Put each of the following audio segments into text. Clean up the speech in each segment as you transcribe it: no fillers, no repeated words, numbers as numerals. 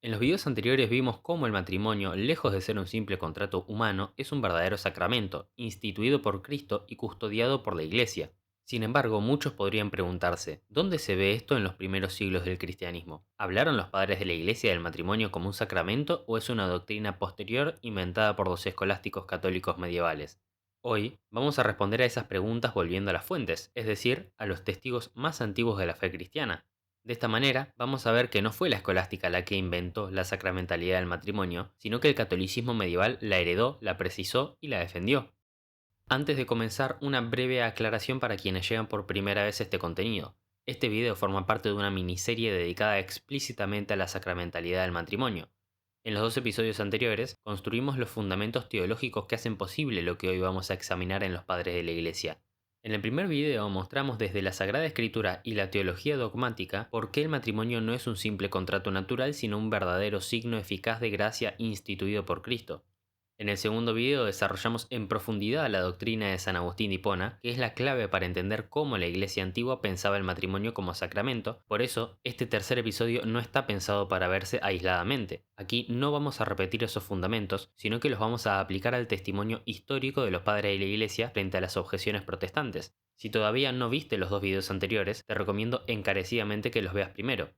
En los videos anteriores vimos cómo el matrimonio, lejos de ser un simple contrato humano, es un verdadero sacramento, instituido por Cristo y custodiado por la Iglesia. Sin embargo, muchos podrían preguntarse, ¿dónde se ve esto en los primeros siglos del cristianismo? ¿Hablaron los padres de la Iglesia del matrimonio como un sacramento o es una doctrina posterior inventada por los escolásticos católicos medievales? Hoy vamos a responder a esas preguntas volviendo a las fuentes, es decir, a los testigos más antiguos de la fe cristiana. De esta manera, vamos a ver que no fue la escolástica la que inventó la sacramentalidad del matrimonio, sino que el catolicismo medieval la heredó, la precisó y la defendió. Antes de comenzar, una breve aclaración para quienes llegan por primera vez a este contenido. Este video forma parte de una miniserie dedicada explícitamente a la sacramentalidad del matrimonio. En los dos episodios anteriores, construimos los fundamentos teológicos que hacen posible lo que hoy vamos a examinar en los padres de la Iglesia. En el primer video mostramos desde la Sagrada Escritura y la teología dogmática por qué el matrimonio no es un simple contrato natural, sino un verdadero signo eficaz de gracia instituido por Cristo. En el segundo video desarrollamos en profundidad la doctrina de San Agustín de Hipona, que es la clave para entender cómo la Iglesia antigua pensaba el matrimonio como sacramento. Por eso, este tercer episodio no está pensado para verse aisladamente. Aquí no vamos a repetir esos fundamentos, sino que los vamos a aplicar al testimonio histórico de los padres de la Iglesia frente a las objeciones protestantes. Si todavía no viste los dos videos anteriores, te recomiendo encarecidamente que los veas primero.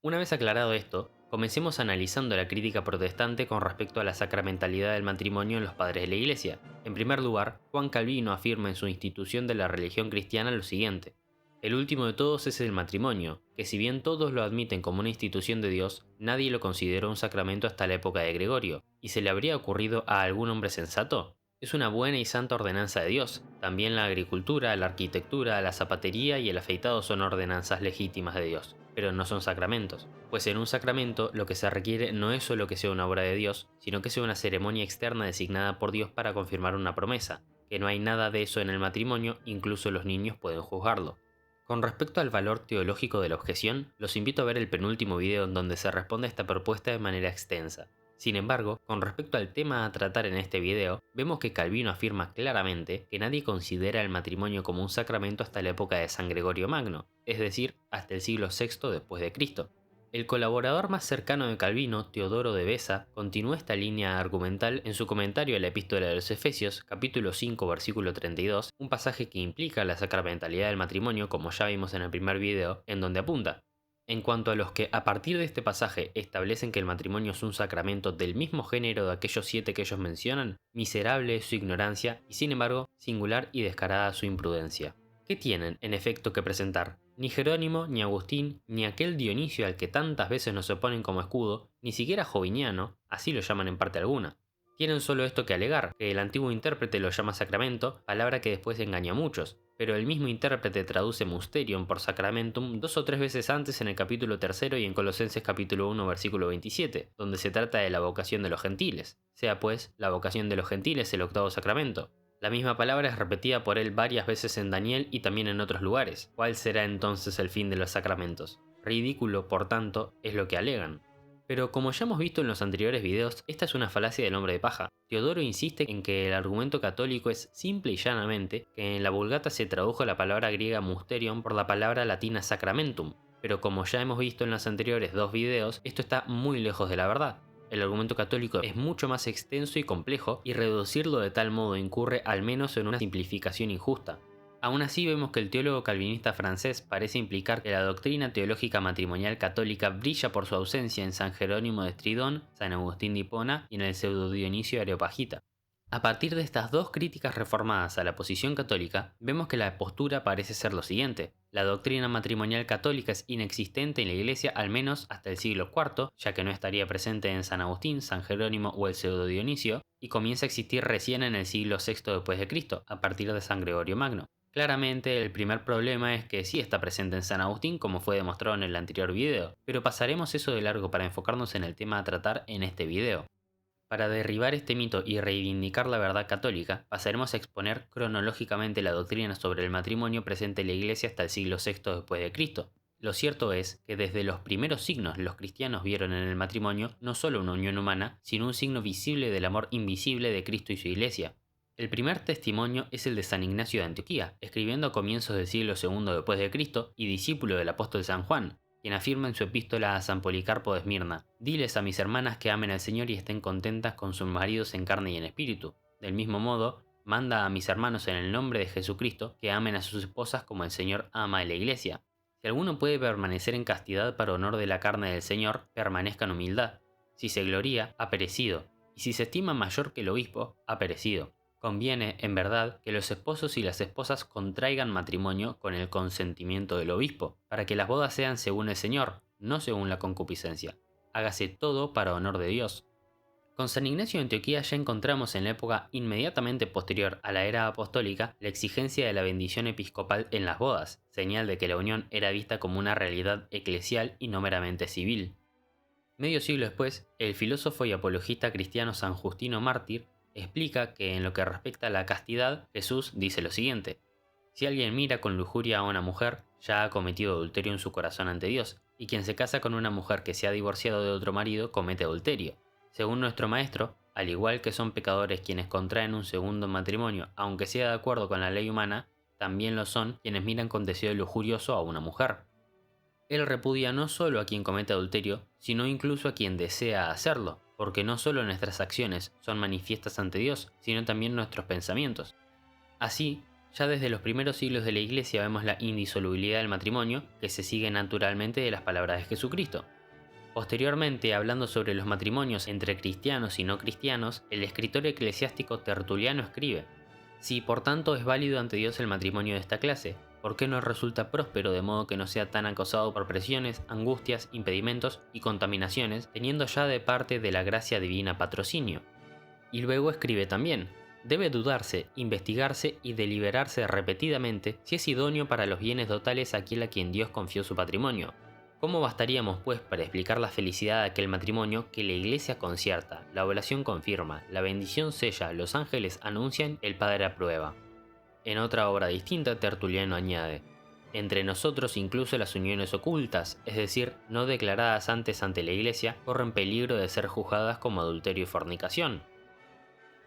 Una vez aclarado esto, comencemos analizando la crítica protestante con respecto a la sacramentalidad del matrimonio en los padres de la Iglesia. En primer lugar, Juan Calvino afirma en su Institución de la Religión Cristiana lo siguiente: el último de todos es el matrimonio, que si bien todos lo admiten como una institución de Dios, nadie lo consideró un sacramento hasta la época de Gregorio. ¿Y se le habría ocurrido a algún hombre sensato? Es una buena y santa ordenanza de Dios. También la agricultura, la arquitectura, la zapatería y el afeitado son ordenanzas legítimas de Dios, pero no son sacramentos. Pues en un sacramento lo que se requiere no es solo que sea una obra de Dios, sino que sea una ceremonia externa designada por Dios para confirmar una promesa. Que no hay nada de eso en el matrimonio, incluso los niños pueden juzgarlo. Con respecto al valor teológico de la objeción, los invito a ver el penúltimo video en donde se responde a esta propuesta de manera extensa. Sin embargo, con respecto al tema a tratar en este video, vemos que Calvino afirma claramente que nadie considera el matrimonio como un sacramento hasta la época de San Gregorio Magno, es decir, hasta el siglo VI después de Cristo. El colaborador más cercano de Calvino, Teodoro de Beza, continúa esta línea argumental en su comentario a la Epístola de los Efesios, capítulo 5, versículo 32, un pasaje que implica la sacramentalidad del matrimonio, como ya vimos en el primer video, en donde apunta: en cuanto a los que a partir de este pasaje establecen que el matrimonio es un sacramento del mismo género de aquellos 7 que ellos mencionan, miserable es su ignorancia y sin embargo singular y descarada su imprudencia. ¿Qué tienen, en efecto, que presentar? Ni Jerónimo, ni Agustín, ni aquel Dionisio al que tantas veces nos oponen como escudo, ni siquiera Joviniano, así lo llaman en parte alguna. Tienen solo esto que alegar, que el antiguo intérprete lo llama sacramento, palabra que después engaña a muchos, pero el mismo intérprete traduce mysterium por sacramentum 2 o 3 veces antes en el capítulo 3 y en Colosenses capítulo 1 versículo 27, donde se trata de la vocación de los gentiles. Sea pues, la vocación de los gentiles el octavo sacramento. La misma palabra es repetida por él varias veces en Daniel y también en otros lugares. ¿Cuál será entonces el fin de los sacramentos? Ridículo, por tanto, es lo que alegan. Pero como ya hemos visto en los anteriores videos, esta es una falacia del hombre de paja. Teodoro insiste en que el argumento católico es simple y llanamente que en la Vulgata se tradujo la palabra griega mysterion por la palabra latina sacramentum, pero como ya hemos visto en los anteriores dos videos, esto está muy lejos de la verdad. El argumento católico es mucho más extenso y complejo, y reducirlo de tal modo incurre al menos en una simplificación injusta. Aún así vemos que el teólogo calvinista francés parece implicar que la doctrina teológica matrimonial católica brilla por su ausencia en San Jerónimo de Estridón, San Agustín de Hipona y en el pseudo Dionisio de Areopagita. A partir de estas dos críticas reformadas a la posición católica, vemos que la postura parece ser lo siguiente: la doctrina matrimonial católica es inexistente en la Iglesia al menos hasta el siglo IV, ya que no estaría presente en San Agustín, San Jerónimo o el pseudo Dionisio, y comienza a existir recién en el siglo VI después de Cristo, a partir de San Gregorio Magno. Claramente, el primer problema es que sí está presente en San Agustín, como fue demostrado en el anterior video, pero pasaremos eso de largo para enfocarnos en el tema a tratar en este video. Para derribar este mito y reivindicar la verdad católica, pasaremos a exponer cronológicamente la doctrina sobre el matrimonio presente en la Iglesia hasta el siglo VI después de Cristo. Lo cierto es que desde los primeros signos los cristianos vieron en el matrimonio no solo una unión humana, sino un signo visible del amor invisible de Cristo y su Iglesia. El primer testimonio es el de San Ignacio de Antioquía, escribiendo a comienzos del siglo II después de Cristo y discípulo del apóstol San Juan. quien afirma en su epístola a San Policarpo de Esmirna: «Diles a mis hermanas que amen al Señor y estén contentas con sus maridos en carne y en espíritu. Del mismo modo, manda a mis hermanos en el nombre de Jesucristo que amen a sus esposas como el Señor ama a la Iglesia. Si alguno puede permanecer en castidad para honor de la carne del Señor, permanezca en humildad. Si se gloría, ha perecido, y si se estima mayor que el obispo, ha perecido. Conviene, en verdad, que los esposos y las esposas contraigan matrimonio con el consentimiento del obispo, para que las bodas sean según el Señor, no según la concupiscencia. Hágase todo para honor de Dios». Con San Ignacio de Antioquía ya encontramos en la época inmediatamente posterior a la era apostólica la exigencia de la bendición episcopal en las bodas, señal de que la unión era vista como una realidad eclesial y no meramente civil. Medio siglo después, el filósofo y apologista cristiano San Justino Mártir explica que en lo que respecta a la castidad, Jesús dice lo siguiente: «Si alguien mira con lujuria a una mujer, ya ha cometido adulterio en su corazón ante Dios, y quien se casa con una mujer que se ha divorciado de otro marido comete adulterio. Según nuestro maestro, al igual que son pecadores quienes contraen un segundo matrimonio, aunque sea de acuerdo con la ley humana, también lo son quienes miran con deseo lujurioso a una mujer». Él repudia no solo a quien comete adulterio, sino incluso a quien desea hacerlo, porque no solo nuestras acciones son manifiestas ante Dios, sino también nuestros pensamientos. Así, ya desde los primeros siglos de la Iglesia vemos la indisolubilidad del matrimonio, que se sigue naturalmente de las palabras de Jesucristo. Posteriormente, hablando sobre los matrimonios entre cristianos y no cristianos, el escritor eclesiástico Tertuliano escribe: «Si por tanto es válido ante Dios el matrimonio de esta clase, ¿por qué no resulta próspero de modo que no sea tan acosado por presiones, angustias, impedimentos y contaminaciones, teniendo ya de parte de la gracia divina patrocinio?» Y luego escribe también: «Debe dudarse, investigarse y deliberarse repetidamente si es idóneo para los bienes dotales aquel a quien Dios confió su patrimonio. ¿Cómo bastaríamos, pues, para explicar la felicidad de aquel matrimonio que la Iglesia concierta, la oblación confirma, la bendición sella, los ángeles anuncian, el Padre aprueba?» En otra obra distinta, Tertuliano añade: «Entre nosotros incluso las uniones ocultas, es decir, no declaradas antes ante la Iglesia, corren peligro de ser juzgadas como adulterio y fornicación».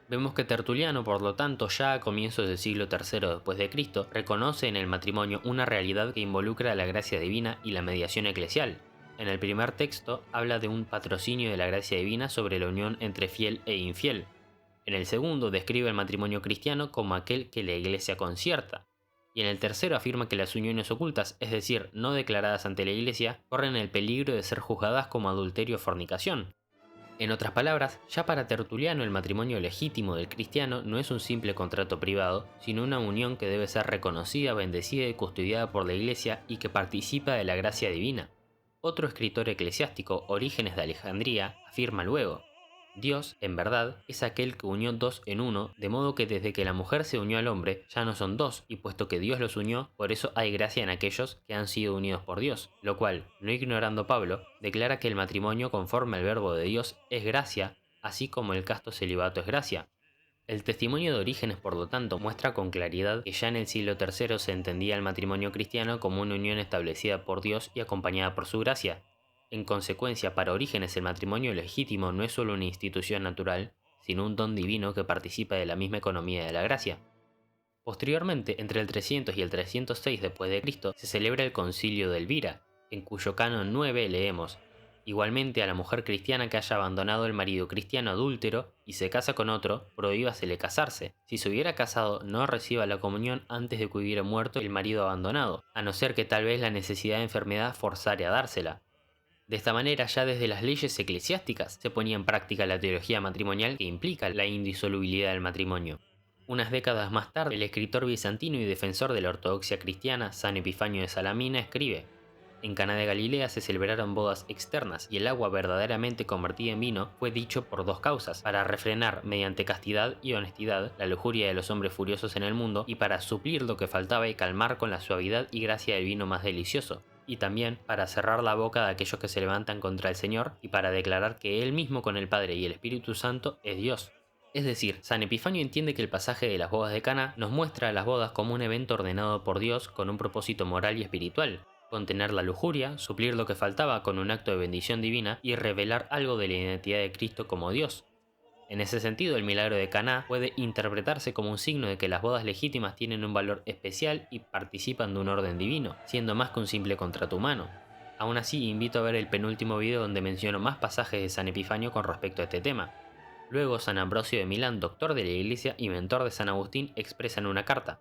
Vemos que Tertuliano, por lo tanto, ya a comienzos del siglo III después de Cristo, reconoce en el matrimonio una realidad que involucra la gracia divina y la mediación eclesial. En el primer texto habla de un patrocinio de la gracia divina sobre la unión entre fiel e infiel. En el segundo describe el matrimonio cristiano como aquel que la Iglesia concierta. Y en el tercero afirma que las uniones ocultas, es decir, no declaradas ante la Iglesia, corren el peligro de ser juzgadas como adulterio o fornicación. En otras palabras, ya para Tertuliano el matrimonio legítimo del cristiano no es un simple contrato privado, sino una unión que debe ser reconocida, bendecida y custodiada por la Iglesia y que participa de la gracia divina. Otro escritor eclesiástico, Orígenes de Alejandría, afirma luego: «Dios, en verdad, es aquel que unió dos en uno, de modo que desde que la mujer se unió al hombre, ya no son dos, y puesto que Dios los unió, por eso hay gracia en aquellos que han sido unidos por Dios», lo cual, no ignorando Pablo, declara que el matrimonio conforme al verbo de Dios es gracia, así como el casto celibato es gracia. El testimonio de Orígenes, por lo tanto, muestra con claridad que ya en el siglo III se entendía el matrimonio cristiano como una unión establecida por Dios y acompañada por su gracia. En consecuencia, para Orígenes el matrimonio legítimo no es solo una institución natural, sino un don divino que participa de la misma economía de la gracia. Posteriormente, entre el 300 y el 306 después de Cristo, se celebra el Concilio de Elvira, en cuyo canon 9 leemos: «Igualmente a la mujer cristiana que haya abandonado el marido cristiano adúltero y se casa con otro, prohíbasele casarse. Si se hubiera casado, no reciba la comunión antes de que hubiera muerto el marido abandonado, a no ser que tal vez la necesidad de enfermedad forzare a dársela». De esta manera, ya desde las leyes eclesiásticas se ponía en práctica la teología matrimonial que implica la indisolubilidad del matrimonio. Unas décadas más tarde, el escritor bizantino y defensor de la ortodoxia cristiana, San Epifanio de Salamina, escribe: «En Caná de Galilea se celebraron bodas externas, y el agua verdaderamente convertida en vino fue dicho por dos causas: para refrenar, mediante castidad y honestidad, la lujuria de los hombres furiosos en el mundo, y para suplir lo que faltaba y calmar con la suavidad y gracia del vino más delicioso, y también para cerrar la boca de aquellos que se levantan contra el Señor, y para declarar que Él mismo con el Padre y el Espíritu Santo es Dios». Es decir, San Epifanio entiende que el pasaje de las bodas de Caná nos muestra a las bodas como un evento ordenado por Dios con un propósito moral y espiritual: contener la lujuria, suplir lo que faltaba con un acto de bendición divina y revelar algo de la identidad de Cristo como Dios. En ese sentido, el milagro de Caná puede interpretarse como un signo de que las bodas legítimas tienen un valor especial y participan de un orden divino, siendo más que un simple contrato humano. Aún así, invito a ver el penúltimo video donde menciono más pasajes de San Epifanio con respecto a este tema. Luego, San Ambrosio de Milán, doctor de la Iglesia y mentor de San Agustín, expresa en una carta: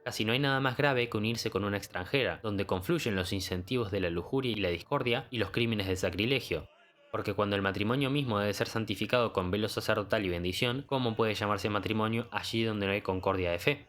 casi no hay nada más grave que unirse con una extranjera, donde confluyen los incentivos de la lujuria y la discordia y los crímenes del sacrilegio. Porque cuando el matrimonio mismo debe ser santificado con velo sacerdotal y bendición, ¿cómo puede llamarse matrimonio allí donde no hay concordia de fe?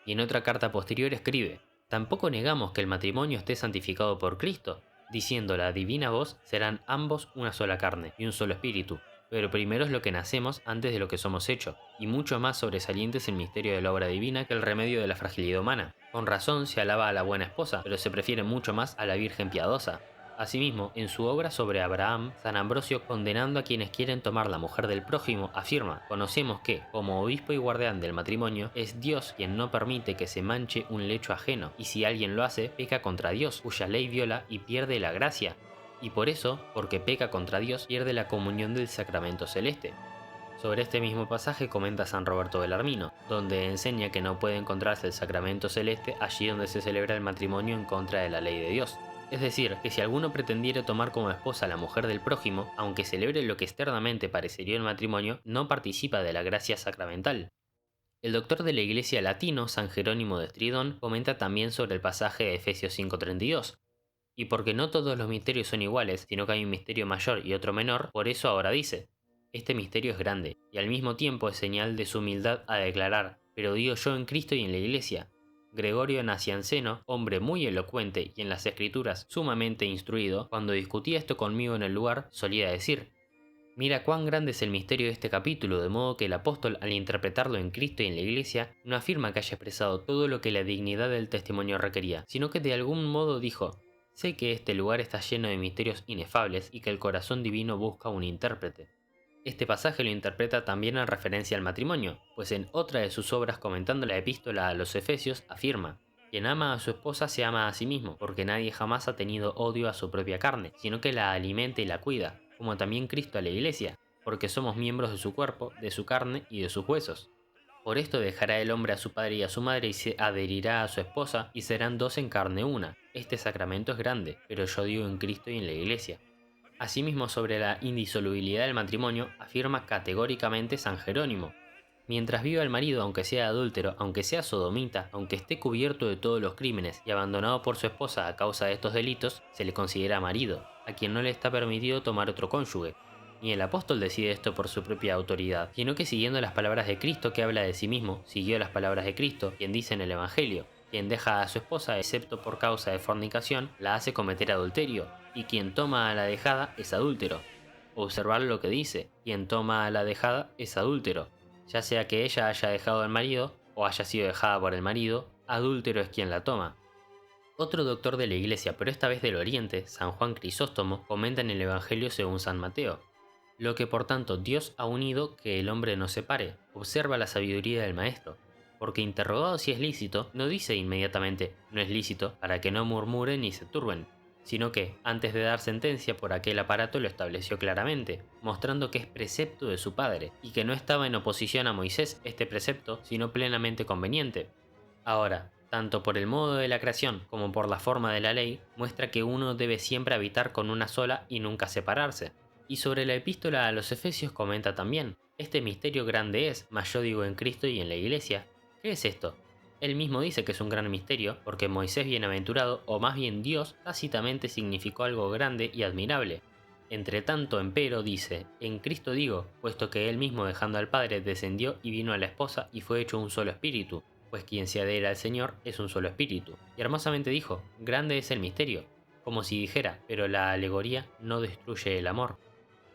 Y en otra carta posterior escribe: tampoco negamos que el matrimonio esté santificado por Cristo, diciendo la divina voz: serán ambos una sola carne y un solo espíritu. Pero primero es lo que nacemos antes de lo que somos hecho, y mucho más sobresaliente es el misterio de la obra divina que el remedio de la fragilidad humana. Con razón se alaba a la buena esposa, pero se prefiere mucho más a la Virgen piadosa. Asimismo, en su obra sobre Abraham, San Ambrosio, condenando a quienes quieren tomar la mujer del prójimo, afirma: conocemos que, como obispo y guardián del matrimonio, es Dios quien no permite que se manche un lecho ajeno, y si alguien lo hace, peca contra Dios, cuya ley viola y pierde la gracia. Y por eso, porque peca contra Dios, pierde la comunión del sacramento celeste. Sobre este mismo pasaje comenta San Roberto Belarmino, donde enseña que no puede encontrarse el sacramento celeste allí donde se celebra el matrimonio en contra de la ley de Dios. Es decir, que si alguno pretendiera tomar como esposa a la mujer del prójimo, aunque celebre lo que externamente parecería un matrimonio, no participa de la gracia sacramental. El doctor de la Iglesia latino, San Jerónimo de Stridón, comenta también sobre el pasaje de Efesios 5:32. Y porque no todos los misterios son iguales, sino que hay un misterio mayor y otro menor, por eso ahora dice: este misterio es grande, y al mismo tiempo es señal de su humildad a declarar: pero digo yo en Cristo y en la Iglesia. Gregorio Nacianceno, hombre muy elocuente y en las escrituras sumamente instruido, cuando discutía esto conmigo en el lugar, solía decir: mira cuán grande es el misterio de este capítulo, de modo que el apóstol, al interpretarlo en Cristo y en la Iglesia, no afirma que haya expresado todo lo que la dignidad del testimonio requería, sino que de algún modo dijo: sé que este lugar está lleno de misterios inefables y que el corazón divino busca un intérprete. Este pasaje lo interpreta también en referencia al matrimonio, pues en otra de sus obras comentando la epístola a los Efesios afirma: quien ama a su esposa se ama a sí mismo, porque nadie jamás ha tenido odio a su propia carne, sino que la alimenta y la cuida, como también Cristo a la Iglesia, porque somos miembros de su cuerpo, de su carne y de sus huesos. Por esto dejará el hombre a su padre y a su madre y se adherirá a su esposa, y serán dos en carne una. Este sacramento es grande, pero yo digo en Cristo y en la Iglesia. Asimismo, sobre la indisolubilidad del matrimonio, afirma categóricamente San Jerónimo: mientras viva el marido, aunque sea adúltero, aunque sea sodomita, aunque esté cubierto de todos los crímenes y abandonado por su esposa a causa de estos delitos, se le considera marido, a quien no le está permitido tomar otro cónyuge. Ni el apóstol decide esto por su propia autoridad, sino que siguiendo las palabras de Cristo, que habla de sí mismo, siguió las palabras de Cristo, quien dice en el Evangelio: quien deja a su esposa, excepto por causa de fornicación, la hace cometer adulterio, y quien toma a la dejada es adúltero. Observar lo que dice: quien toma a la dejada es adúltero. Ya sea que ella haya dejado al marido o haya sido dejada por el marido, adúltero es quien la toma. Otro doctor de la Iglesia, pero esta vez del Oriente, San Juan Crisóstomo, comenta en el Evangelio según San Mateo: lo que por tanto Dios ha unido, que el hombre no separe. Observa la sabiduría del Maestro. Porque interrogado si es lícito, no dice inmediatamente no es lícito, para que no murmuren ni se turben, sino que, antes de dar sentencia por aquel aparato, lo estableció claramente, mostrando que es precepto de su padre, y que no estaba en oposición a Moisés este precepto, sino plenamente conveniente. Ahora, tanto por el modo de la creación como por la forma de la ley, muestra que uno debe siempre habitar con una sola y nunca separarse. Y sobre la epístola a los Efesios comenta también: este misterio grande es, mas yo digo en Cristo y en la Iglesia. ¿Qué es esto? Él mismo dice que es un gran misterio, porque Moisés bienaventurado, o más bien Dios, tácitamente significó algo grande y admirable. Entre tanto, empero, dice: en Cristo digo, puesto que él mismo dejando al Padre descendió y vino a la esposa y fue hecho un solo espíritu, pues quien se adhiera al Señor es un solo espíritu. Y hermosamente dijo: grande es el misterio, como si dijera: pero la alegoría no destruye el amor.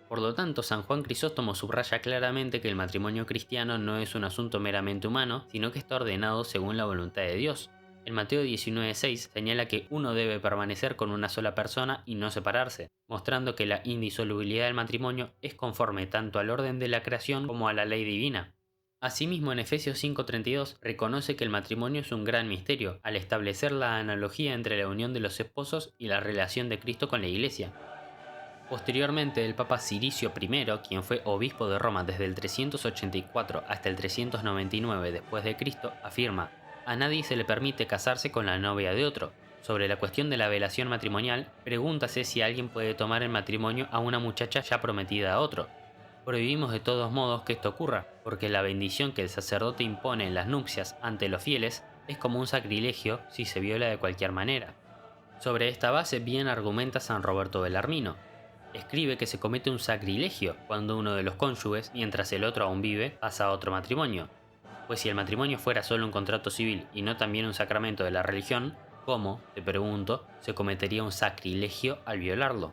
Por lo tanto, San Juan Crisóstomo subraya claramente que el matrimonio cristiano no es un asunto meramente humano, sino que está ordenado según la voluntad de Dios. En Mateo 19:6 señala que uno debe permanecer con una sola persona y no separarse, mostrando que la indisolubilidad del matrimonio es conforme tanto al orden de la creación como a la ley divina. Asimismo, en Efesios 5:32 reconoce que el matrimonio es un gran misterio, al establecer la analogía entre la unión de los esposos y la relación de Cristo con la Iglesia. Posteriormente, el Papa Ciricio I, quien fue obispo de Roma desde el 384 hasta el 399 después de Cristo, afirma: a nadie se le permite casarse con la novia de otro, Sobre la cuestión de la velación matrimonial, pregúntase si alguien puede tomar en matrimonio a una muchacha ya prometida a otro. Prohibimos de todos modos que esto ocurra, porque la bendición que el sacerdote impone en las nupcias ante los fieles es como un sacrilegio si se viola de cualquier manera. Sobre esta base bien argumenta San Roberto Bellarmino. Escribe que se comete un sacrilegio cuando uno de los cónyuges, mientras el otro aún vive, pasa a otro matrimonio. Pues si el matrimonio fuera solo un contrato civil y no también un sacramento de la religión, ¿cómo, te pregunto, se cometería un sacrilegio al violarlo?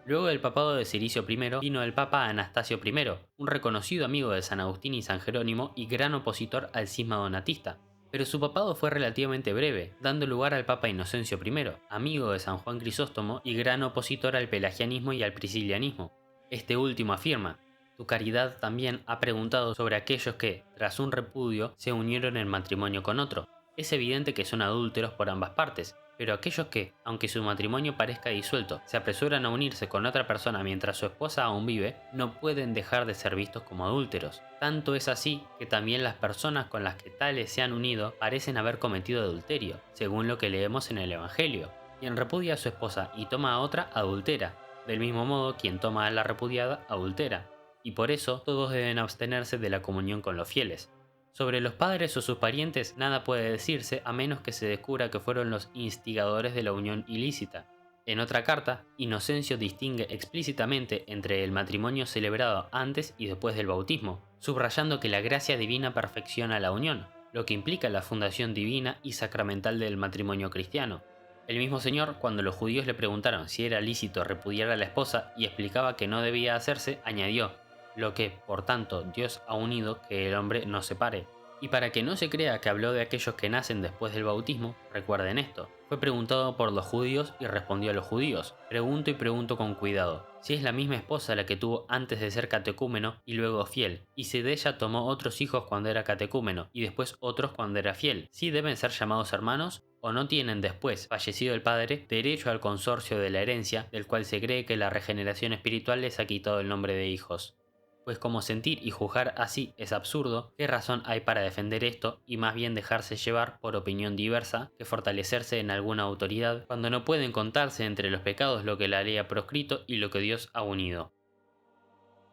Luego del papado de Ciricio I vino el Papa Anastasio I, un reconocido amigo de San Agustín y San Jerónimo y gran opositor al cisma donatista. Pero su papado fue relativamente breve, dando lugar al Papa Inocencio I, amigo de San Juan Crisóstomo y gran opositor al pelagianismo y al priscilianismo. Este último afirma: "Tu caridad también ha preguntado sobre aquellos que, tras un repudio, se unieron en matrimonio con otro. Es evidente que son adúlteros por ambas partes, pero aquellos que, aunque su matrimonio parezca disuelto, se apresuran a unirse con otra persona mientras su esposa aún vive, no pueden dejar de ser vistos como adúlteros. Tanto es así que también las personas con las que tales se han unido parecen haber cometido adulterio, según lo que leemos en el Evangelio. Quien repudia a su esposa y toma a otra, adultera. Del mismo modo, quien toma a la repudiada, adultera. Y por eso, todos deben abstenerse de la comunión con los fieles. Sobre los padres o sus parientes nada puede decirse a menos que se descubra que fueron los instigadores de la unión ilícita. En otra carta, Inocencio distingue explícitamente entre el matrimonio celebrado antes y después del bautismo, subrayando que la gracia divina perfecciona la unión, lo que implica la fundación divina y sacramental del matrimonio cristiano. El mismo Señor, cuando los judíos le preguntaron si era lícito repudiar a la esposa y explicaba que no debía hacerse, añadió: "Lo que, por tanto, Dios ha unido, que el hombre no separe". Y para que no se crea que habló de aquellos que nacen después del bautismo, recuerden esto: fue preguntado por los judíos y respondió a los judíos. Pregunto y pregunto con cuidado: si es la misma esposa la que tuvo antes de ser catecúmeno y luego fiel, y si de ella tomó otros hijos cuando era catecúmeno y después otros cuando era fiel, ¿sí deben ser llamados hermanos? ¿O no tienen después, fallecido el padre, derecho al consorcio de la herencia, del cual se cree que la regeneración espiritual les ha quitado el nombre de hijos? Pues como sentir y juzgar así es absurdo, ¿qué razón hay para defender esto y más bien dejarse llevar por opinión diversa que fortalecerse en alguna autoridad cuando no pueden contarse entre los pecados lo que la ley ha proscrito y lo que Dios ha unido?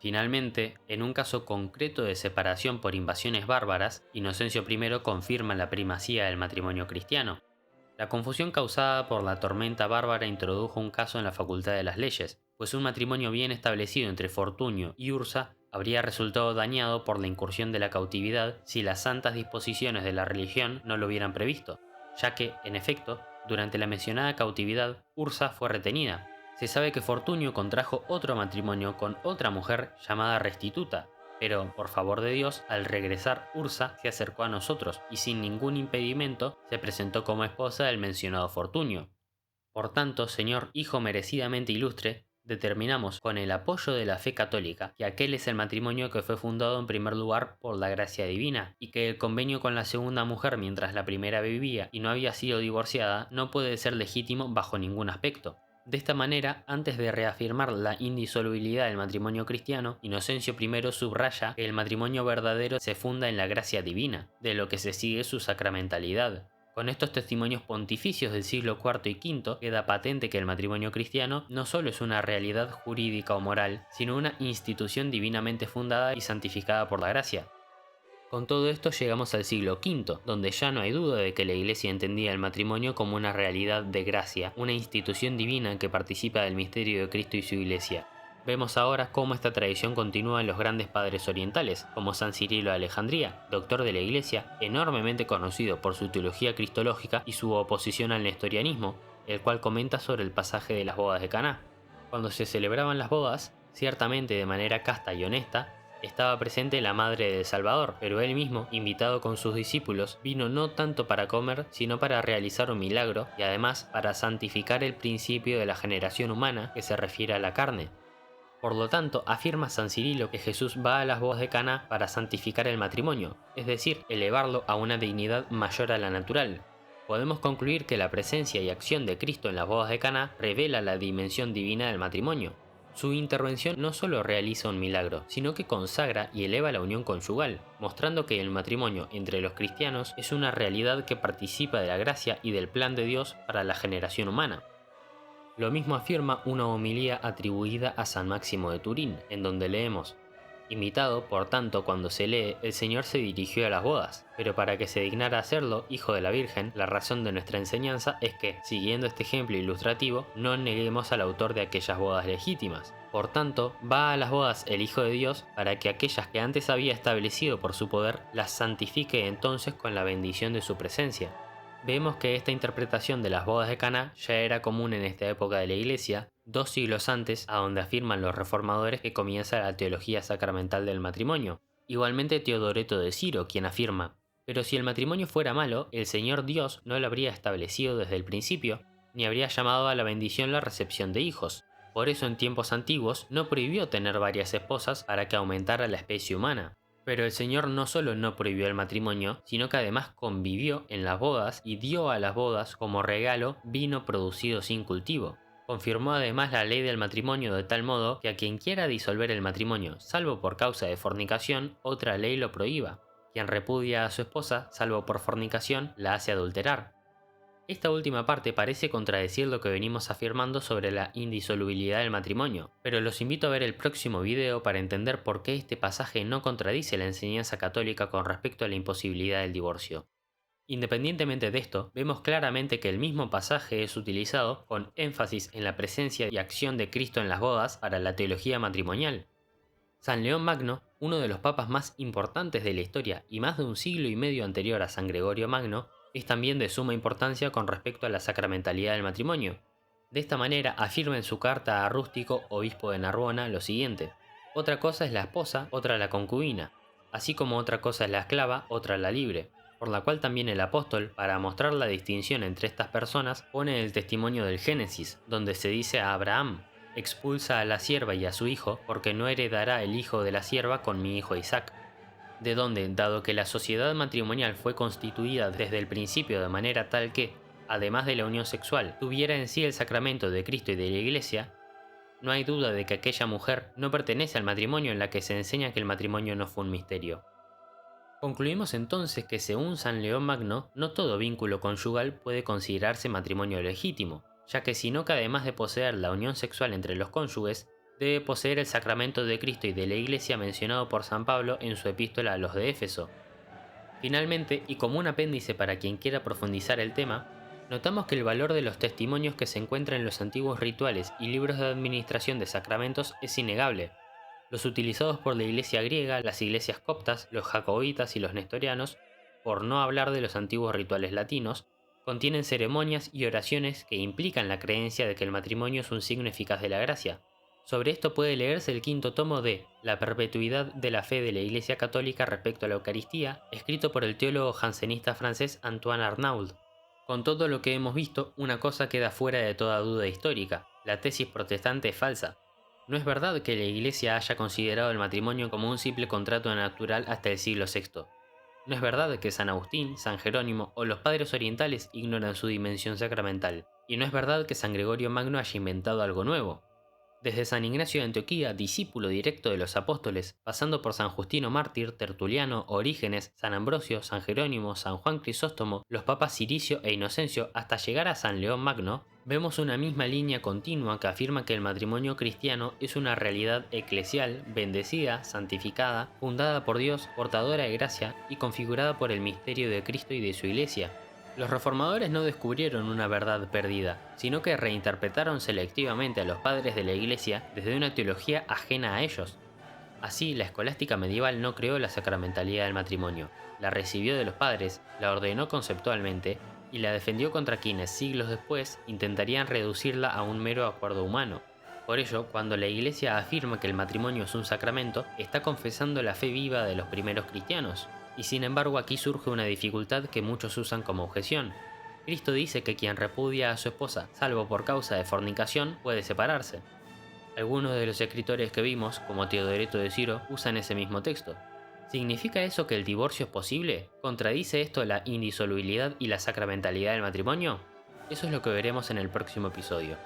Finalmente, en un caso concreto de separación por invasiones bárbaras, Inocencio I confirma la primacía del matrimonio cristiano. La confusión causada por la tormenta bárbara introdujo un caso en la Facultad de las Leyes, pues un matrimonio bien establecido entre Fortunio y Ursa habría resultado dañado por la incursión de la cautividad si las santas disposiciones de la religión no lo hubieran previsto, ya que, en efecto, durante la mencionada cautividad, Ursa fue retenida. Se sabe que Fortunio contrajo otro matrimonio con otra mujer llamada Restituta, pero, por favor de Dios, al regresar Ursa se acercó a nosotros y sin ningún impedimento se presentó como esposa del mencionado Fortunio. Por tanto, señor hijo merecidamente ilustre, determinamos con el apoyo de la fe católica que aquel es el matrimonio que fue fundado en primer lugar por la gracia divina, y que el convenio con la segunda mujer mientras la primera vivía y no había sido divorciada no puede ser legítimo bajo ningún aspecto. De esta manera, antes de reafirmar la indisolubilidad del matrimonio cristiano, Inocencio I subraya que el matrimonio verdadero se funda en la gracia divina, de lo que se sigue su sacramentalidad. Con estos testimonios pontificios del siglo IV y V, queda patente que el matrimonio cristiano no solo es una realidad jurídica o moral, sino una institución divinamente fundada y santificada por la gracia. Con todo esto llegamos al siglo V, donde ya no hay duda de que la Iglesia entendía el matrimonio como una realidad de gracia, una institución divina que participa del misterio de Cristo y su Iglesia. Vemos ahora cómo esta tradición continúa en los grandes padres orientales, como San Cirilo de Alejandría, doctor de la Iglesia, enormemente conocido por su teología cristológica y su oposición al nestorianismo, el cual comenta sobre el pasaje de las bodas de Caná. Cuando se celebraban las bodas, ciertamente de manera casta y honesta, estaba presente la madre del Salvador, pero él mismo, invitado con sus discípulos, vino no tanto para comer, sino para realizar un milagro y además para santificar el principio de la generación humana que se refiere a la carne. Por lo tanto, afirma San Cirilo que Jesús va a las bodas de Caná para santificar el matrimonio, es decir, elevarlo a una dignidad mayor a la natural. Podemos concluir que la presencia y acción de Cristo en las bodas de Caná revela la dimensión divina del matrimonio. Su intervención no solo realiza un milagro, sino que consagra y eleva la unión conyugal, mostrando que el matrimonio entre los cristianos es una realidad que participa de la gracia y del plan de Dios para la generación humana. Lo mismo afirma una homilía atribuida a San Máximo de Turín, en donde leemos: invitado, por tanto, cuando se lee, el Señor se dirigió a las bodas, pero para que se dignara hacerlo, hijo de la Virgen, la razón de nuestra enseñanza es que, siguiendo este ejemplo ilustrativo, no neguemos al autor de aquellas bodas legítimas. Por tanto, va a las bodas el Hijo de Dios para que aquellas que antes había establecido por su poder, las santifique entonces con la bendición de su presencia. Vemos que esta interpretación de las bodas de Caná ya era común en esta época de la Iglesia, 2 siglos antes, a donde afirman los reformadores que comienza la teología sacramental del matrimonio. Igualmente Teodoreto de Ciro, quien afirma: pero si el matrimonio fuera malo, el Señor Dios no lo habría establecido desde el principio, ni habría llamado a la bendición la recepción de hijos. Por eso en tiempos antiguos no prohibió tener varias esposas para que aumentara la especie humana. Pero el Señor no solo no prohibió el matrimonio, sino que además convivió en las bodas y dio a las bodas como regalo vino producido sin cultivo. Confirmó además la ley del matrimonio de tal modo que a quien quiera disolver el matrimonio, salvo por causa de fornicación, otra ley lo prohíba. Quien repudia a su esposa, salvo por fornicación, la hace adulterar. Esta última parte parece contradecir lo que venimos afirmando sobre la indisolubilidad del matrimonio, pero los invito a ver el próximo video para entender por qué este pasaje no contradice la enseñanza católica con respecto a la imposibilidad del divorcio. Independientemente de esto, vemos claramente que el mismo pasaje es utilizado con énfasis en la presencia y acción de Cristo en las bodas para la teología matrimonial. San León Magno, uno de los papas más importantes de la historia y más de un siglo y medio anterior a San Gregorio Magno, es también de suma importancia con respecto a la sacramentalidad del matrimonio. De esta manera afirma en su carta a Rústico, obispo de Narbona, lo siguiente: otra cosa es la esposa, otra la concubina, así como otra cosa es la esclava, otra la libre, por la cual también el apóstol, para mostrar la distinción entre estas personas, pone el testimonio del Génesis, donde se dice a Abraham: expulsa a la sierva y a su hijo, porque no heredará el hijo de la sierva con mi hijo Isaac. De donde, dado que la sociedad matrimonial fue constituida desde el principio de manera tal que, además de la unión sexual, tuviera en sí el sacramento de Cristo y de la Iglesia, no hay duda de que aquella mujer no pertenece al matrimonio en la que se enseña que el matrimonio no fue un misterio. Concluimos entonces que según San León Magno, no todo vínculo conyugal puede considerarse matrimonio legítimo, ya que sino que además de poseer la unión sexual entre los cónyuges, debe poseer el sacramento de Cristo y de la Iglesia mencionado por San Pablo en su epístola a los de Éfeso. Finalmente, y como un apéndice para quien quiera profundizar el tema, notamos que el valor de los testimonios que se encuentran en los antiguos rituales y libros de administración de sacramentos es innegable. Los utilizados por la Iglesia griega, las iglesias coptas, los jacobitas y los nestorianos, por no hablar de los antiguos rituales latinos, contienen ceremonias y oraciones que implican la creencia de que el matrimonio es un signo eficaz de la gracia. Sobre esto puede leerse el quinto tomo de La perpetuidad de la fe de la Iglesia Católica respecto a la Eucaristía, escrito por el teólogo jansenista francés Antoine Arnauld. Con todo lo que hemos visto, una cosa queda fuera de toda duda histórica: la tesis protestante es falsa. No es verdad que la Iglesia haya considerado el matrimonio como un simple contrato natural hasta el siglo VI. No es verdad que San Agustín, San Jerónimo o los padres orientales ignoran su dimensión sacramental. Y no es verdad que San Gregorio Magno haya inventado algo nuevo. Desde San Ignacio de Antioquía, discípulo directo de los apóstoles, pasando por San Justino Mártir, Tertuliano, Orígenes, San Ambrosio, San Jerónimo, San Juan Crisóstomo, los papas Ciricio e Inocencio, hasta llegar a San León Magno, vemos una misma línea continua que afirma que el matrimonio cristiano es una realidad eclesial, bendecida, santificada, fundada por Dios, portadora de gracia y configurada por el misterio de Cristo y de su Iglesia. Los reformadores no descubrieron una verdad perdida, sino que reinterpretaron selectivamente a los padres de la Iglesia desde una teología ajena a ellos. Así, la escolástica medieval no creó la sacramentalidad del matrimonio, la recibió de los padres, la ordenó conceptualmente y la defendió contra quienes siglos después intentarían reducirla a un mero acuerdo humano. Por ello, cuando la Iglesia afirma que el matrimonio es un sacramento, está confesando la fe viva de los primeros cristianos. Y sin embargo aquí surge una dificultad que muchos usan como objeción. Cristo dice que quien repudia a su esposa, salvo por causa de fornicación, puede separarse. Algunos de los escritores que vimos, como Teodoreto de Ciro, usan ese mismo texto. ¿Significa eso que el divorcio es posible? ¿Contradice esto la indisolubilidad y la sacramentalidad del matrimonio? Eso es lo que veremos en el próximo episodio.